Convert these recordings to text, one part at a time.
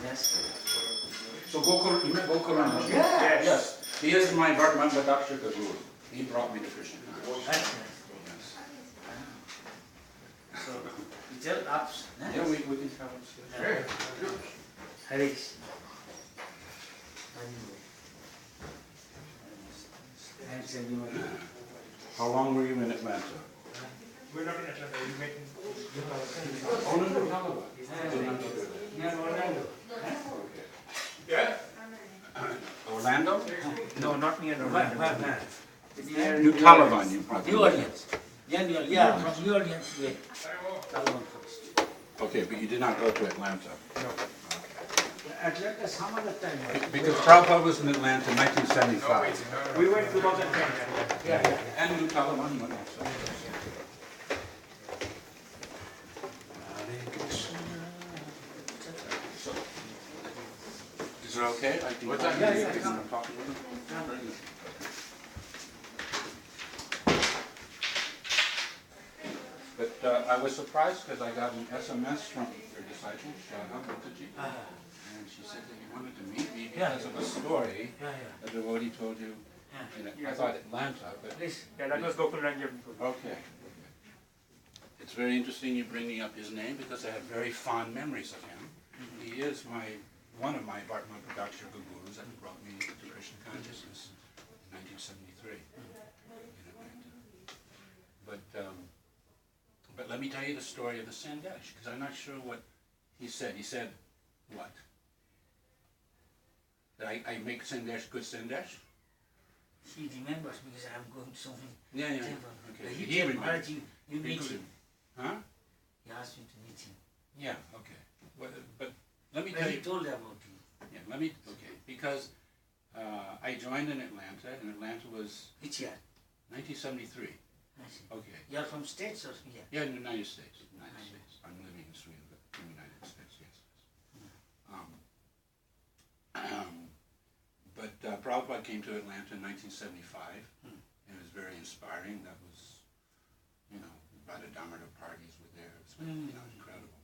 Yes. So Gokul, you met Gokul Ramanuja? Yes. Yes. He is my Vartman Doctor Guru. He brought me to Krishna. That's nice. Yes. So, tell ups. Yeah, we can tell him. Harish. Thanks everyone. How long were you in Atlanta? We're not in Atlanta, we met in Oh, no, no, Taliban. Near Orlando. Yeah? Orlando? No, not near Orlando. Near New Taliban, you probably. New Orleans. Yeah, from New Orleans to Taliban first. Okay, but you did not go to Atlanta. No. Atlanta some other time. Because Prabhupada was in Atlanta in 1975. We went 2010. Yeah. And New Taliban went also. Is it okay? I can What's that? Yeah, I'm come. talking with him. Very good. But I was surprised because I got an SMS from your disciple, Subhag, and she said that you wanted to meet me because of a story a devotee told you. And I thought Atlanta, but Please. Yeah, that was Gokul Ranjan. okay. It's very interesting you bringing up his name because I have very fond memories of him. He is one of my Vartman Pradakshina gurus that brought me to Krishna consciousness in 1973 in Atlanta. But let me tell you the story of the Sandesh, because I'm not sure what he said. He said, what? That I make Sandesh good Sandesh? He remembers because I'm going to something. Yeah. temple. Okay. He He told remembers. Maharaj, you meet him. Huh? He asked me to meet him. Yeah, okay. But let me But tell he you. told about you. Yeah, okay. Because I joined in Atlanta, and Atlanta was Which year? 1973. I see. Okay. You are from States or here? Yeah, in the United States. I'm living in Sweden, but in the United States, yes. But Prabhupada came to Atlanta in 1975, and it was very inspiring. That was, Radha-Damodar parties were there. It was, incredible.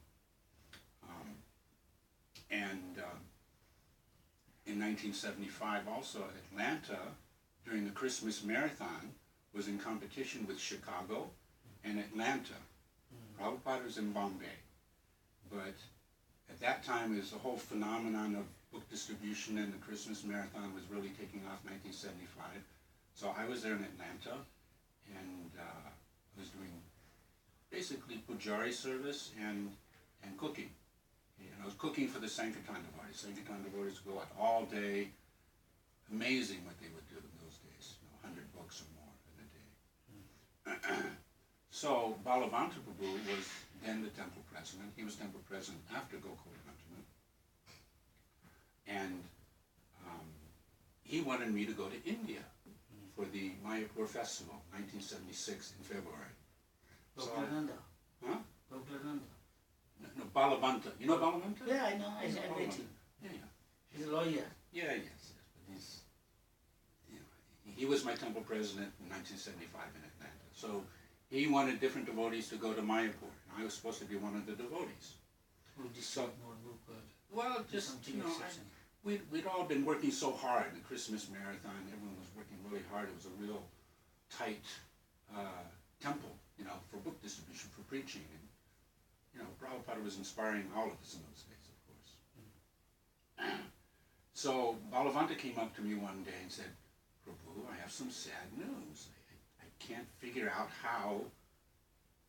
In 1975 also, Atlanta, during the Christmas Marathon, was in competition with Chicago and Atlanta. Prabhupada was in Bombay. But at that time, it was the whole phenomenon of book distribution, and the Christmas Marathon was really taking off in 1975. So I was there in Atlanta, and I was doing basically pujari service and cooking. And I was cooking for the Sankirtan devotees. Sankirtan devotees go out all day. Amazing what they would do in those days. 100 books or more in a day. So Balavanta Prabhu was then the temple president. He was temple president after Gokul Ranjan. And he wanted me to go to India for the Mayapur festival, 1976 in February. Gokulakananda. Huh? Gokulakananda. No, Balavanta. You know Balavanta? Yeah, I know. I met him. Yeah. He's a lawyer. Yeah, yes. But he was my temple president in 1975 in Atlanta. So he wanted different devotees to go to Mayapur. And I was supposed to be one of the devotees. Who did So- more book or Well, just, something exception. we'd all been working so hard. The Christmas Marathon, everyone was working really hard. It was a real tight temple, for book distribution, for preaching. And, Prabhupada was inspiring all of us in those days, of course. So Balavanta came up to me one day and said, Prabhu, I have some sad news. I can't figure out how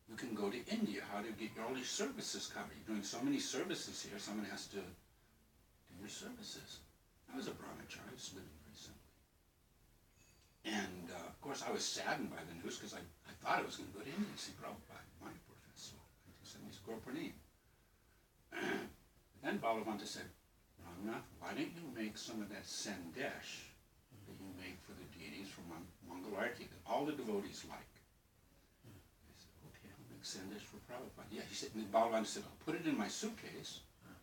you can go to India, how to get all these services covered. You're doing so many services here, someone has to do your services. I was a brahmachari, just living very simply. And of course I was saddened by the news because I thought I was going to go to India and see Prabhupada at Mayapur Festival, 1970s Gauraparni. Then Balavanta said, Ramnath, why don't you make some of that Sandesh that you make for the deities from Mangalarti that all the devotees like? I said, okay, I'll make Sandesh for Prabhupada. Yeah, he said, and Balavanta said, I'll put it in my suitcase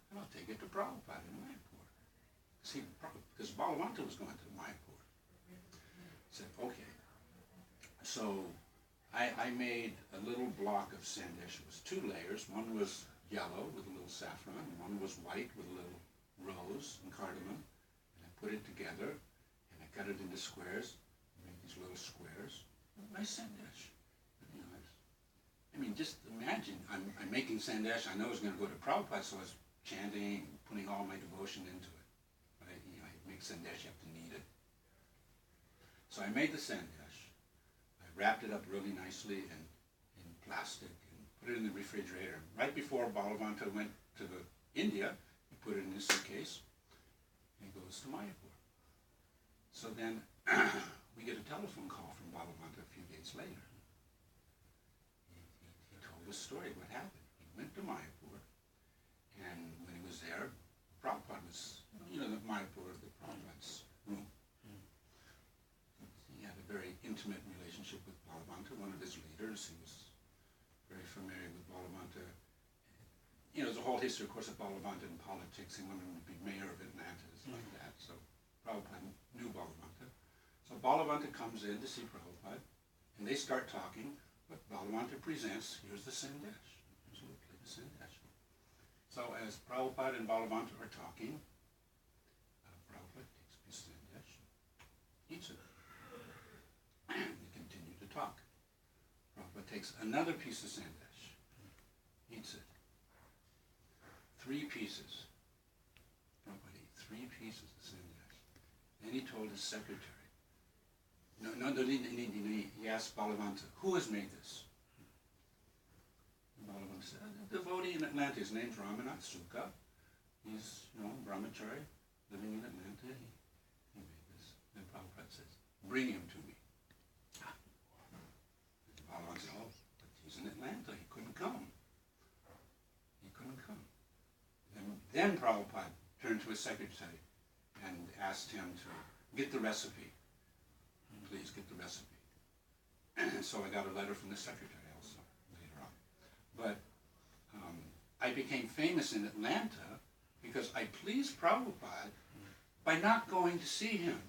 and I'll take it to Prabhupada in Mayapur. See, because Balavanta was going to Mayapur. I said, okay. So I made a little block of Sandesh. It was 2 layers. One was yellow with a little saffron, and one was white with a little rose and cardamom, and I put it together, and I cut it into squares, make these little squares. Nice sandesh. You know, I mean, just imagine, I'm making sandesh. I know it's going to go to Prabhupada, so I was chanting, putting all my devotion into it. Right? You know, I make sandesh, you have to knead it. So I made the sandesh. I wrapped it up really nicely in plastic and put it in the refrigerator. Right before Balavanta went to India, he put it in his suitcase, and he goes to Mayapur. So then we get a telephone call from Balavanta a few days later. He told the story, what happened. He went to Mayapur, and when he was there, Prabhupada was, you know, the Mayapur, the Prabhupada's room. He had a very intimate relationship with Balavanta, one of his leaders. He was very familiar with Balavanta. You know, there's a whole history, of course, of Balavanta in politics. He wanted him to be mayor of Atlanta, like that. So Prabhupada knew Balavanta. So Balavanta comes in to see Prabhupada, and they start talking. But Balavanta presents, here's the sandesh. So we play the sandesh. So as Prabhupada and Balavanta are talking, Prabhupada takes a piece of sandesh, eats it. They continue to talk. Prabhupada takes another piece of sandesh, eats it. 3 pieces. Prabhupada ate 3 pieces of sandesh. Then he told his secretary, he asked Balavanta, who has made this? And Balavanta said, a devotee in Atlanta. His name's Ramanatha Sukha. He's, you know, brahmachari, living in Atlanta. He made this. Then Prabhupada says, bring him to me. Balavanta said, oh, but he's in Atlanta. He couldn't come. He couldn't come. Then Prabhupada turned to his secretary and asked him to get the recipe. Please get the recipe. And so I got a letter from the secretary also later on. But I became famous in Atlanta because I pleased Prabhupada by not going to see him.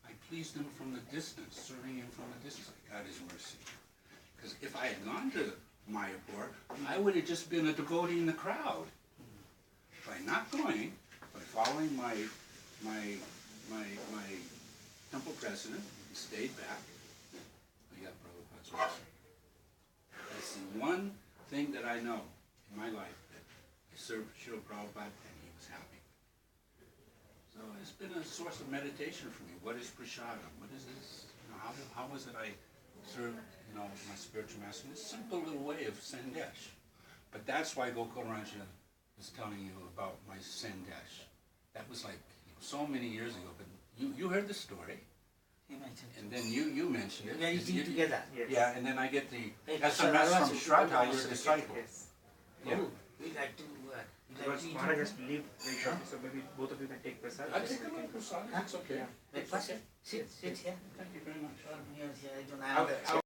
I pleased him from the distance, serving him from the distance. I got his mercy. Because if I had gone to Mayapur, I would have just been a devotee in the crowd. By not going, by following my temple president, and stayed back, I got Prabhupada's mercy. That's the one thing that I know in my life, that I served Srila Prabhupada and he was happy. So it's been a source of meditation for me. What is prasadam? What is this? You know, how is it I serve, you know, my spiritual master in a simple little way of sandesh? But that's why Gokul Raja was telling you about my sandesh. That was like, you know, so many years ago, but you heard the story. He mentioned And then you mentioned it. we are eating together. Yes. Yeah, and then I get the Hey, SMS from Prasad, Shraddha, your disciple. Yes. Yeah. Oh, we like to Because eat. Maharaj has to leave very shortly, so maybe both of you can take prasad. I take a little prasad, it's okay. Breakfast? Sit here. Thank you very much. Yes, I don't have.